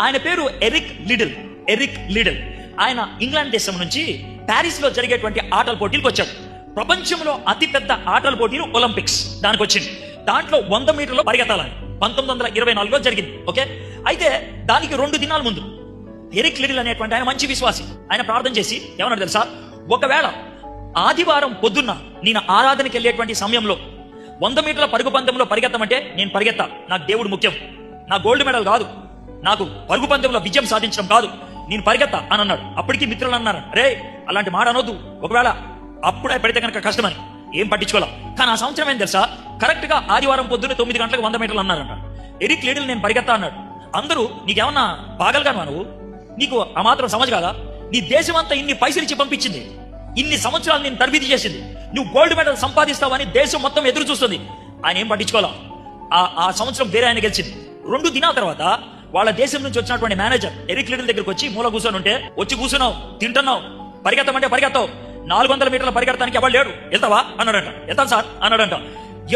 ఆయన పేరు Eric Liddell. ఆయన ఇంగ్లాండ్ దేశం నుంచి ప్యారిస్ లో జరిగేటువంటి ఆటల పోటీలకు వచ్చాడు. ప్రపంచంలో అతిపెద్ద ఆటల పోటీలు ఒలింపిక్స్ దానికి వచ్చింది. దాంట్లో 100 మీటర్లు పరిగెత్తాలని 1924లో జరిగింది. ఓకే, అయితే దానికి 2 దినాల ముందు ఎరిక్ లిడిల్ అనేటువంటి ఆయన మంచి విశ్వాసి. ఆయన ప్రార్థన చేసి ఏమన్నాడు తెలుసా, ఒకవేళ ఆదివారం పొద్దున్న నేను ఆరాధనకి వెళ్ళేటువంటి సమయంలో 100 మీటర్ల పరుగు పందెంలో పరిగెత్తమంటే నేను పరిగెత్తా. నాకు దేవుడు ముఖ్యం, నా గోల్డ్ మెడల్ కాదు, నాకు పరుగు పందెంలో విజయం సాధించడం కాదు, నేను పరిగెత్తా అని అన్నాడు. అప్పటికి మిత్రులు అన్నారు, రే అలాంటి మాట అనొద్దు, ఒకవేళ అప్పుడే పెడితే కనుక కష్టమని. ఏం పట్టించుకోలే. కానీ ఆ సంవత్సరం ఏం తెలుసా, కరెక్ట్ గా ఆదివారం పొద్దున్న 9 గంటలకు 100 మీటర్లు అన్నారంట. ఎరిక్ లిడిల్ నేను పరిగెత్తా అన్నాడు. అందరూ నీకేమన్నా పాగలుగాను నువ్వు, నీకు ఆ మాత్రం సమజ్ కాదా, నీ దేశం అంతా ఇన్ని పైసలు ఇచ్చి పంపించింది, ఇన్ని సంవత్సరాలు నేను తరబిది చేసింది, నువ్వు గోల్డ్ మెడల్ సంపాదిస్తావని దేశం మొత్తం ఎదురు చూస్తుంది. ఆయన ఏం పట్టించుకోవాలా. ఆ సంవత్సరం వేరే ఆయన గెలిచింది. 2 దినాల తర్వాత వాళ్ళ దేశం నుంచి వచ్చినటువంటి మేనేజర్ ఎరిక్ లిడిల్ దగ్గరికి వచ్చి మూల కూర్చొని ఉంటే, వచ్చి కూర్చున్నావు, తింటున్నావు, పరిగెత్తమంటే పరిగెత్తావు, 400 మీటర్ల పరిగెత్తడానికి ఎవరు లేడు, వెళ్తావా అన్నాడంట. వెళ్తాను సార్ అన్నాడంట.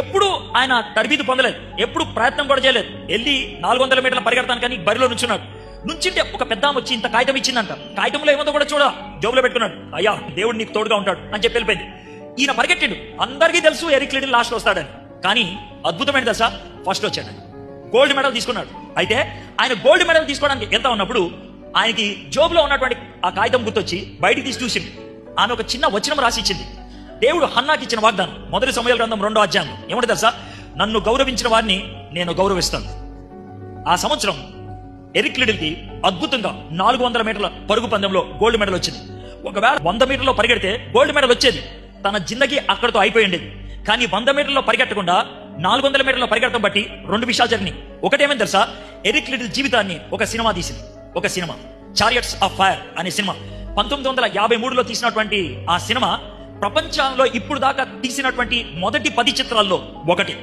ఎప్పుడు ఆయన తరబీదు పొందలేదు, ఎప్పుడు ప్రయత్నం కూడా చేయలేదు. వెళ్ళి 400 మీటర్ల పరిగెడతానికి బరిలో నుంచున్నాడు. నుంచింటే ఒక పెద్ద వచ్చి ఇంత కాగితం ఇచ్చిందంట. కాగితంలో ఏముందో కూడా చూడ, జోబులో పెట్టుకున్నాడు. అయ్యా దేవుడు నీకు తోడుగా ఉంటాడు అని చెప్పి వెళ్ళిపోయింది. ఈయన పరిగెట్టిండు. అందరికీ తెలుసు ఎరిక్ లిడిల్ లాస్ట్ వస్తాడని. కానీ అద్భుతమైన దశ, ఫస్ట్ వచ్చాడు, గోల్డ్ మెడల్ తీసుకున్నాడు. అయితే ఆయన గోల్డ్ మెడల్ తీసుకోవడానికి వెళ్తా ఉన్నప్పుడు ఆయనకి జోబులో ఉన్నటువంటి ఆ కాగితం గుర్తొచ్చి బయటికి తీసి చూసింది. ఆమె ఒక చిన్న వచనం రాసి ఇచ్చింది. దేవుడు హన్నాకి ఇచ్చిన వాగ్దానం, 1 సమూయేలు గ్రంథం 2వ అధ్యాయం ఏమంటే తెలుసా, నన్ను గౌరవించిన వారిని నేను గౌరవిస్తాను. ఆ సంవత్సరం ఎరిక్ లిడిల్ కి అద్భుతంగా 400 మీటర్ల పరుగు పందెంలో గోల్డ్ మెడల్ వచ్చింది. ఒకవేళ 100 మీటర్లో పరిగెడితే గోల్డ్ మెడల్ వచ్చేది, తన జిందగీ అక్కడితో అయిపోయి ఉండేది. కానీ 100 మీటర్లో పరిగెట్టకుండా 400 మీటర్లో పరిగెట్టడం బట్టి 2 విషయాలు జరిగినాయి. ఒకటేమని తెలుసా, ఎరిక్ లిడిల్ జీవితాన్ని ఒక సినిమా తీసింది. ఒక సినిమా చారియట్స్ ఆఫ్ ఫైర్ అనే సినిమా 1953లో తీసినటువంటి ఆ సినిమా ప్రపంచంలో ఇప్పుడు దాకా తీసినటువంటి మొదటి 10 చిత్రాల్లో ఒకటి.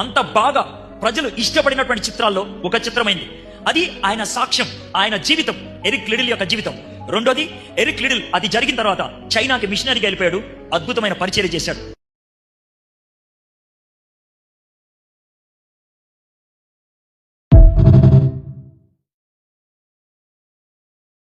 అంత బాగా ప్రజలు ఇష్టపడినటువంటి చిత్రాల్లో ఒక చిత్రమైంది. అది ఆయన సాక్ష్యం, ఆయన జీవితం, ఎరిక్ లిడిల్ యొక్క జీవితం. రెండోది, ఎరిక్ లిడిల్ అది జరిగిన తర్వాత చైనాకి మిషనరీగా వెళ్ళిపోయాడు, అద్భుతమైన పరిచర్య చేశాడు.